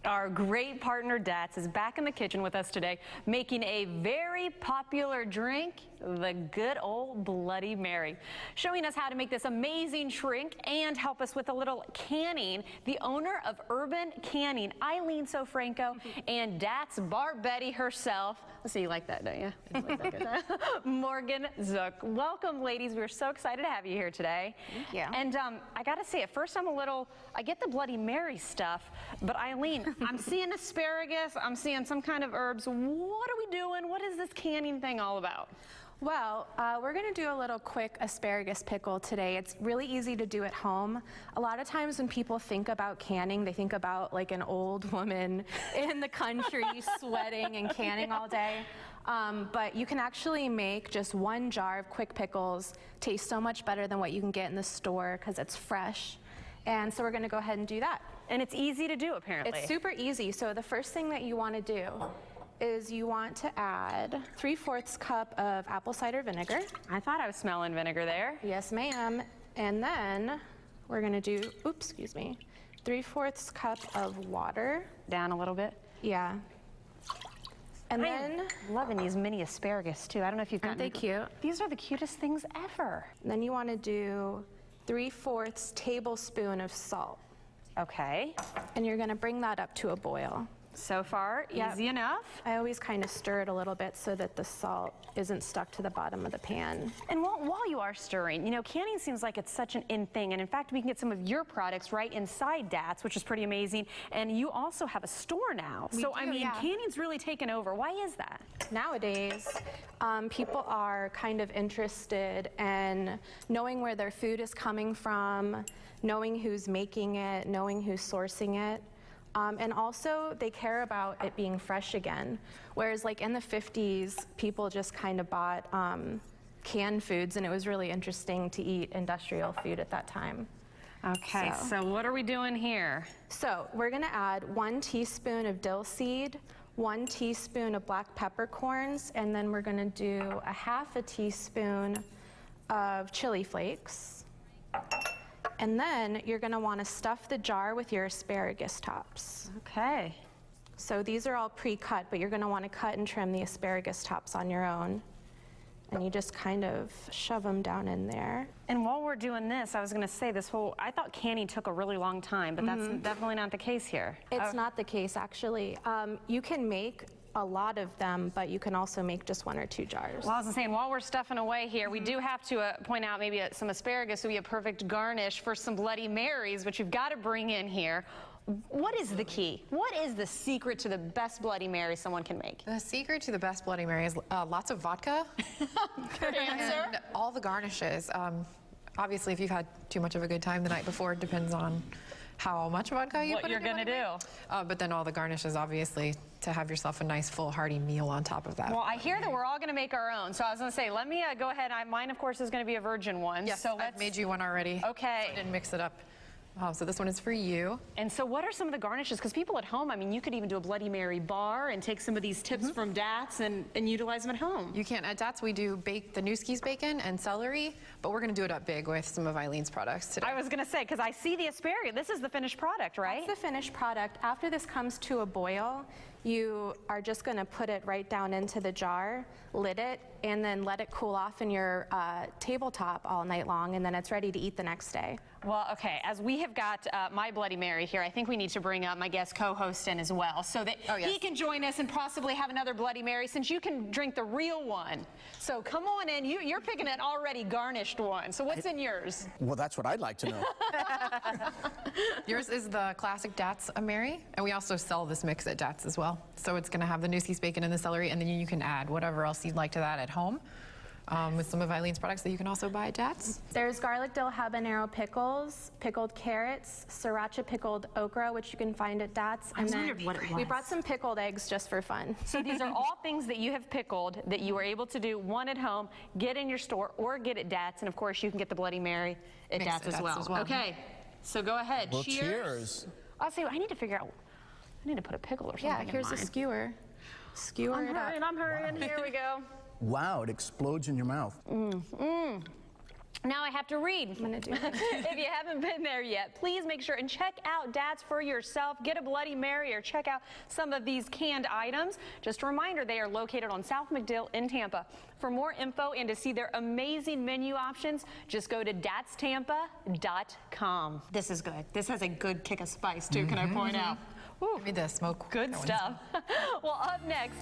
Our great partner Datz is back in the kitchen with us today, making a very popular drink, the good old Bloody Mary. Showing us how to make this amazing drink and help us with a little canning, the owner of Urban Canning, Eileen Sofranco, and Datz Bar Betty herself. Let's see, you like that, don't you? Like that Morgan Zook. Welcome, ladies. We're so excited to have you here today. Thank you. And I got to say, at first I get the Bloody Mary stuff, but Eileen, I'm seeing asparagus, I'm seeing some kind of herbs. What are we doing? What is this canning thing all about? Well, we're going to do a little quick asparagus pickle today. It's really easy to do at home. A lot of times when people think about canning, they think about like an old woman in the country sweating and canning all day. But you can actually make just one jar of quick pickles taste so much better than what you can get in the store because it's fresh. And so we're going to go ahead and do that. And it's easy to do, apparently. It's super easy. So the first thing that you want to do is you want to add 3/4 cup of apple cider vinegar. I thought I was smelling vinegar there. Yes, ma'am. And then we're going to do, 3/4 cup of water. Down a little bit. Yeah. And then I'm loving these mini asparagus too. I don't know if you've gotten. Aren't they cute? These are the cutest things ever. Then you want to do 3/4 tablespoon of salt. Okay. And you're going to bring that up to a boil. So far, easy enough. I always kind of stir it a little bit so that the salt isn't stuck to the bottom of the pan. And while you are stirring, you know, canning seems like it's such an in thing. And in fact, we can get some of your products right inside Datz, which is pretty amazing. And you also have a store now. I mean, canning's really taken over. Why is that? Nowadays, people are kind of interested in knowing where their food is coming from, knowing who's making it, knowing who's sourcing it. And also, they care about it being fresh again. Whereas like in the 50s, people just kind of bought canned foods, and it was really interesting to eat industrial food at that time. Okay, so what are we doing here? So we're gonna add 1 teaspoon of dill seed, 1 teaspoon of black peppercorns, and then we're gonna do 1/2 teaspoon of chili flakes. And then you're going to want to stuff the jar with your asparagus tops. Okay. So these are all pre-cut, but you're going to want to cut and trim the asparagus tops on your own. And you just kind of shove them down in there. And while we're doing this, I was going to say I thought canning took a really long time, but that's definitely not the case here. It's not the case, actually. You can make a lot of them, but you can also make just 1 or 2 jars. Well, I was saying, while we're stuffing away here, we do have to point out maybe some asparagus would be a perfect garnish for some Bloody Marys, which you've got to bring in here. What is the key? What is the secret to the best Bloody Mary someone can make? The secret to the best Bloody Mary is lots of vodka. Good answer. And all the garnishes. Obviously, if you've had too much of a good time the night before, it depends on how much vodka you put in your gonna do. But then all the garnishes, obviously, to have yourself a nice, full, hearty meal on top of that. Well, I hear that we're all gonna make our own, so I was gonna say, let me go ahead. Mine, of course, is gonna be a virgin one. Yes, so I've made you one already. Okay. So I didn't mix it up. So this one is for you. And so what are some of the garnishes? Because people at home, I mean, you could even do a Bloody Mary bar and take some of these tips from Datz and utilize them at home. You can. At Datz, we do bake the Newski's bacon and celery, but we're going to do it up big with some of Eileen's products today. I was going to say, because I see the asparagus. This is the finished product, right? That's the finished product. After this comes to a boil, you are just going to put it right down into the jar, lid it, and then let it cool off in your tabletop all night long, and then it's ready to eat the next day. Well, okay, as we have got my Bloody Mary here, I think we need to bring up my guest co-host in as well, so that he can join us and possibly have another Bloody Mary, since you can drink the real one. So come on in. You're picking an already garnished one. So what's in yours? Well, that's what I'd like to know. Yours is the classic Datz Mary, and we also sell this mix at Datz as well. So it's going to have the Newski's bacon and the celery, and then you can add whatever else you'd like to that at home. With some of Eileen's products that you can also buy at Datz. There's garlic dill habanero pickles, pickled carrots, sriracha pickled okra, which you can find at Datz. And then we brought some pickled eggs just for fun. So these are all things that you have pickled that you were able to do one at home, get in your store, or get at Datz. And of course, you can get the Bloody Mary at Datz as well. Okay, so go ahead. Well, cheers. I'll say, I need to figure out, I need to put a pickle or something Yeah, here's a skewer. Skewer it up. I'm hurrying. Here we go. Wow, it explodes in your mouth. Now I have to read. I'm gonna do it. If you haven't been there yet, please make sure and check out Datz for yourself. Get a Bloody Mary or check out some of these canned items. Just a reminder, they are located on South McDill in Tampa. For more info and to see their amazing menu options, just go to datztampa.com. This is good. This has a good kick of spice too, can I point out? Give me the smoke. Good stuff. Well, up next.